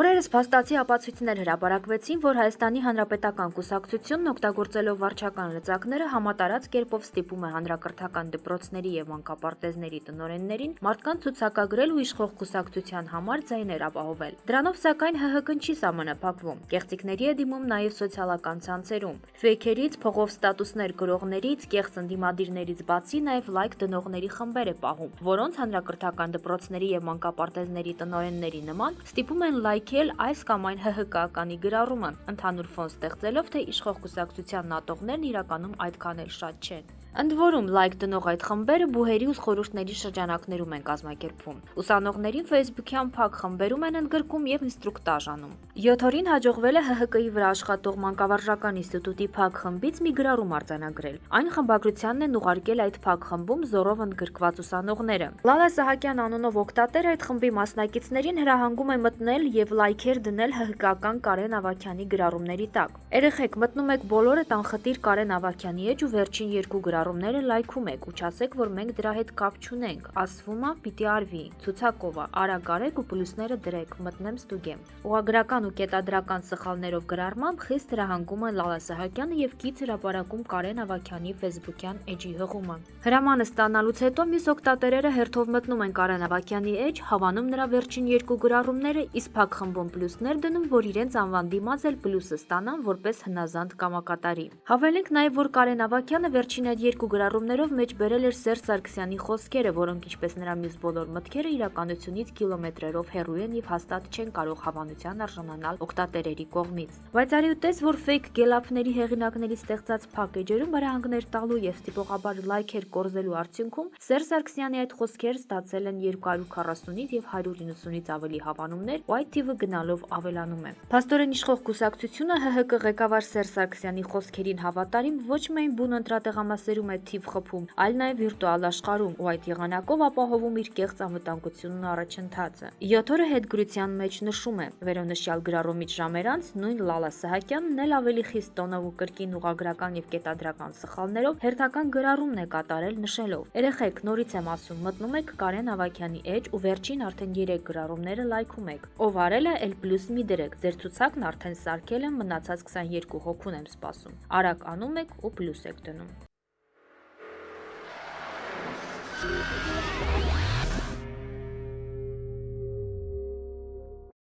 Օրերս փաստացի ապացույցներ հրապարակվեցին, որ Հայաստանի Հանրապետական կուսակցությունն օգտագործելով վարչական լծակները համատարած կերպով ստիպում է հանրակրթական դպրոցների եւ մանկապարտեզների տնօրեններին մարդկանց ցուցակագրել ու իշխող կուսակցության համար ձայներ ապահովել։ Դրանով սակայն ՀՀԿ-ն չի սահմանափակվում։ Կեղծիքների է դիմում նաեւ սոցիալական ցանցերում։ Ֆեյքերից, փողով ստատուսներ գրողներից, կեղծ ընդդիմադիրներից բացի նաեւ լայք դնողների խմբեր է պահում, որոնց հանրակրթական դպրոցների եւ մանկապարտեզների տնօրենների նման ստիպում են լայքել այս կամ այն ՀՀԿ-ականի գրառումը, ընդհանուր ֆոն ստեղծելով, թե իշխող կուսակցության նատողներն իրականում այդքան էլ շատ չեն։ Ընդ որում, լայք դնող այդ խմբերը բուհերի ու խորհուրդների շրջանակներում են կազմակերպվում։ Ուսանողներին Facebook-յան փակ խմբերում են ընդգրկում եւ ինստրուկտաժ անում։ 7 օրին հաջողվել է ՀՀԿ-ի վրա աշխատող մանկավարժական ինստիտուտի փակ խմբից մի գրառում արձանագրել։ Այն խմբագրությանն են ուղարկել այդ փակ խմբում զորով ընդգրկված ուսանողները։ Լալա Սահակյան անունով օգտատեր այդ խմբի մասնակիցներին հրահանգում է մտնել եւ լայքեր դնել ՀՀԿ-ական Կարեն Ավագյանի գրառումների տակ։ Երեխեք, մտնում եք բոլորդ անխտիր Կարեն Ավագյանի էջ ու վերջին երկու գրառումները լայքում եք ու չասեք, որ մենք դրա հետ կապ չունենք։ Ասվում է, պիտի արվի, ցուցակով է, արագ արեք ու պլյուսները դրեք, մտնեմ ստուգեմ։ Ուղագրական ու կետադրական սխալներով գրառմամբ խիստ հրահանգում են Լալա Սահակյանը եւ կից հրապարակում Կարեն Ավագյանի Facebook-յան էջի հղումը։ Հրամանը ստանալուց հետո մյուս օգտատերերը հերթով մտնում են Կարեն Ավագյանի էջ, հավանում նրա վերջին երկու գրառումները, իսկ փակ խմբում պլյուսներ դնում, որ իրենց անվան դիմաց էլ պլյուսը ստանան որպես հնազանդ կամակատարի։ Հավելենք նաեւ, որ Կարեն Ավագյանը վերջին այդ երկու գրառումներով մեջ բերել էր Սերժ Սարգսյանի խոսքերը, որոնք ինչպես նրա մյուս բոլոր մտքերը իրականությունից կիլոմետրերով հեռու են եւ հաստատ չեն կարող հավանության արժանանալ օգտատերերի կողմից։ Բայց արի ու տես, որ ֆեյք գելափների հեղինակների ստեղծած փակ էջերում հրահանգներ տալու եւ ստիպողաբար լայքեր կորզելու արդյունքում Սերժ Սարգսյանի այդ խոսքերը ստացել են 240-ից եւ 190-ից ավելի հավանումներ, ու այդ թիվը գնալով ավելանում է։ Փաստորեն իշխող կուսակցությունը ՀՀԿ ղեկավար Սերժ Սարգսյանի խոսքերին հավատարիմ ոչ միայն բուն ընտրատեղամասերում է թիվ խփում, այլ նաեւ վիրտուալ աշխարհում ու այդ եղանակով ապահովում իր կեղծ անվտանգությունն ու առաջընթացը։ 7 օրը հետգրության մեջ նշում է. վերոնշյալ գրառումից ժամեր անց նույն Լալա Սահակյանն էլ ավելի խիստ տոնով ու կրկին ուղագրական եւ կետադրական սխալներով հերթական գրառումն է կատարել նշելով. երեխեք, նորից եմ ասում, մտնում եք Կարեն Ավագյանի էջ ու վերջին արդեն 3 գրառումները լայքում եք։ Ով արել է, էլ պլյուս մի դրեք, ձեր ցուցակն արդեն սարքել եմ, մնացած 22 հոգուն եմ սպասում։ Արագ անում եք ու պլյուս եք դնում։